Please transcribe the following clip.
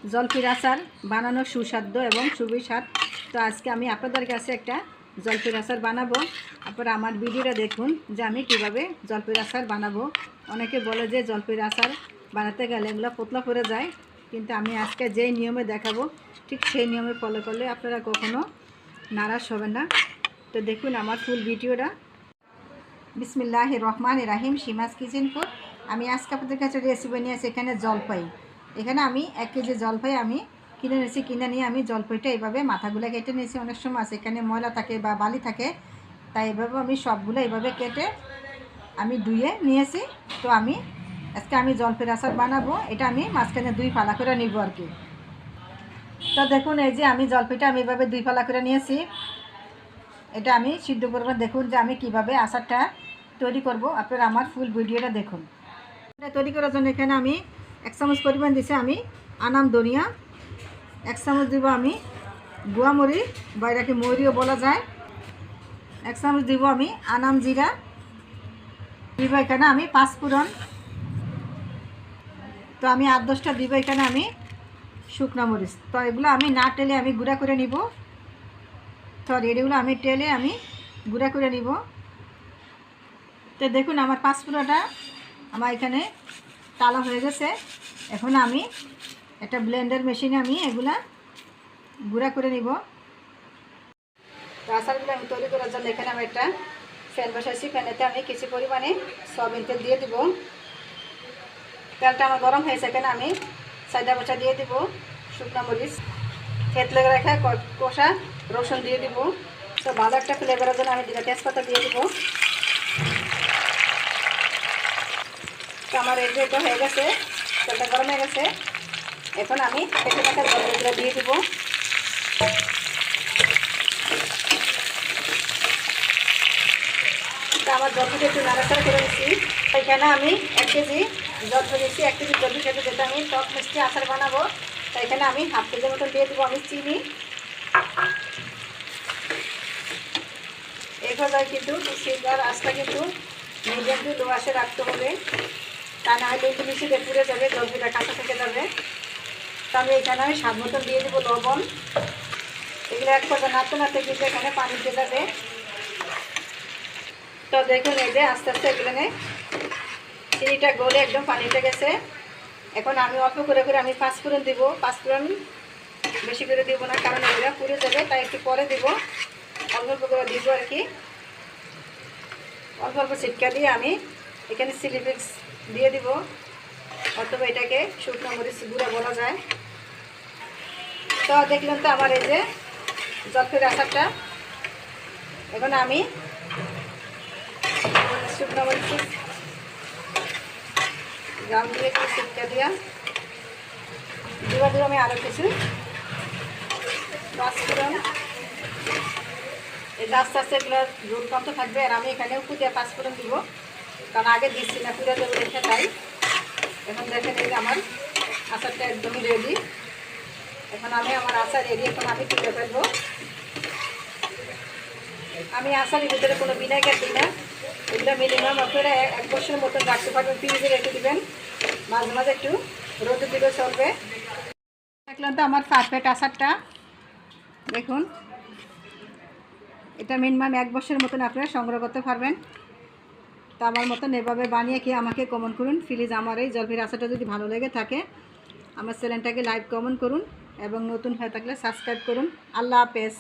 জলফির আচার বানানো সুস্বাদু এবং সুবিস্বাদ। তো আজকে আমি আপনাদের কাছে একটা জলফির আচার বানাবো। আপনারা আমার ভিডিওটা দেখুন যে আমি কিভাবে জলফির আচার বানাবো। অনেকে বলে যে জলফির আচার বানাতে গেলে এগুলো পোতলা পড়ে যায়, কিন্তু আমি আজকে যেই নিয়মে দেখাবো ঠিক সেই নিয়মে ফলো করলে আপনারা কখনো নারাজ হবেন না। তো দেখুন আমার ফুল ভিডিওটা। বিসমিল্লাহির রহমানির রহিম, সীমাস কিচেন ফুড। আমি আজকে আপনাদের কাছে রেসিপি নিয়ে আসি। এখানে জলপাই, এখানে আমি 1 কেজি জলপাই আমি কিনে নিয়েছি। কিনে নিয়ে আমি জলপাইটা এইভাবে মাথাগুলো কেটে নিয়েছি। অনেক সময় আছে এখানে ময়লা থাকে বা বালি থাকে, তাই এইভাবে আমি সবগুলো এইভাবে কেটে আমি ধুয়ে নিয়েছি। তো আমি আজকে জলপাইয়ের আচার বানাবো। এটা আমি মাঝখানে 2 ফালা করে নিব আর কি। তো দেখুন এই যে আমি জলপাইটা আমি এইভাবে 2 ফালা করে নিয়েছি। এটা আমি সিদ্ধ করব। দেখুন যে আমি কিভাবে আচারটা তৈরি করব। আপনারা আমার ফুল ভিডিওটা দেখুন। এটা তৈরি করার জন্য এখানে আমি 1 চামচ পরিমাণ দিছি আমি আনাম ধনিয়া, 1 চামচ দিব আমি গুয়া মরিচ বা এটাকে মরিও বলা যায়, 1 চামচ দিব আমি আনাম জিরা, দিব এখানে আমি 5 ফোড়ন। তো আমি 8-10টা দিব এখানে আমি শুকনো মরিচ। তো এগুলো আমি না টেলে আমি গুঁড়া করে নিব। সরি, এগুলো আমি টেলে আমি গুঁড়া করে নিব। তো দেখুন আমার 5 ফোড়নটা আমার এখানে টালা হয়ে গেছে। এখন আমি একটা ব্লেন্ডার মেশিনে আমি এগুলা গুঁড়া করে নিব। তো আচারগুলো আমি তৈরি করার জন্য এখানে আমি একটা ফ্যান বসাইছি। ফ্যানেতে আমি কিছু পরিমাণে সয়াবিন তেল দিয়ে দিব। তেলটা আমার গরম হয়েছে। এখানে আমি সাইডা বসা দিয়ে দিব শুকনো মরিচ, থেতলে রেখা কষা রসুন দিয়ে দিব। তো ভালো একটা ফ্লেভারের জন্য আমি দুটো তেজপাতা দিয়ে দিব। তো আমার এটা হয়ে গেছে, তেলটা গরম হয়ে গেছে। এখন আমি কেটে রাখা জলগুলো দিয়ে দিব। তো আমার জলটা একটু নাড়াচাড়া করে দিচ্ছি। এখানে আমি 1 কেজি জল দিচ্ছি। 1 কেজি জল খেতে যেটা আমি টক মিষ্টি আচার বানাবো। তো এখানে আমি হাফ কেজির মতো দিয়ে দেবো আমি চিনি। এই পর্যায়ে কিন্তু সিলভার আঁচটা কিন্তু মিডিয়াম টু লো আঁচে রাখতে হবে, তা না হলে একটু মিশিয়ে পুড়ে যাবে, জলটা কাঁচা থেকে যাবে। তো আমি এখানে স্বাদ মতো দিয়ে দেবো লবণ। এগুলো এক পর্যায়ে নাড়তে নাড়তে কিন্তু এখানে পানি দিয়ে যাবে। তো দেখুন এই যে আস্তে আস্তে এগুলো চিনিটা গলে একদম পানিটা গেছে। এখন আমি অল্প করে করে আমি 5 ফোড়ন দিব। 5 ফোড়ন বেশি করে দিব না, কারণ এগুলো পুড়ে যাবে, তাই একটু পরে দিব। অল্প অল্প করে দিব আর কি। অল্প অল্প ছিটকা দিয়ে আমি এখানে চিলি ফ্লেক্স দিয়ে দিব, অথবা এটাকে শুকনো মরিচ গুঁড়া বলা যায়। তো দেখলেন তো আমার এই যে জলফির আচারটা। এখন আমি শুকনো মরিচ গ্রাম দিয়ে একটু ছিটকা দিয়া দিব আমি আরও কিছু 5 ফোড়ন। এটা আস্তে আস্তে এগুলো রোদ কত থাকবে। আর আমি এখানে উপর দিয়ে 5 ফোড়ন দিব, কারণ আগে দিচ্ছি না পুরো দেবো রেখে, তাই। এখন দেখেন এই যে আমার আচারটা একদমই রেডি। এখন আমি আমার আচার রেডি। এখন আমি তুলে ফেলবো। আমি আচারের ভিতরে কোনো ভিনেগার দিই না। এগুলো মিনিমাম আপনারা 1 বছরের মতন রাখতে পারবেন, ফ্রিজে রেখে দেবেন। মাঝে মাঝে একটু রোদে দিলে চলবে। দেখলাম তো আমার পারফেক্ট আচারটা। দেখুন এটা মিনিমাম 1 বছরের মতন আপনারা সংগ্রহ করতে পারবেন। তো আমার মতন এভাবে বানিয়ে খেয়ে আমাকে কমেন্ট করুন প্লিজ। আমার এই জলফির আচারটা যদি ভালো লেগে থাকে আমার চ্যানেলটাকে লাইক কমেন্ট করুন এবং নতুন হয়ে থাকলে সাবস্ক্রাইব করুন। আল্লাহ হাফেজ।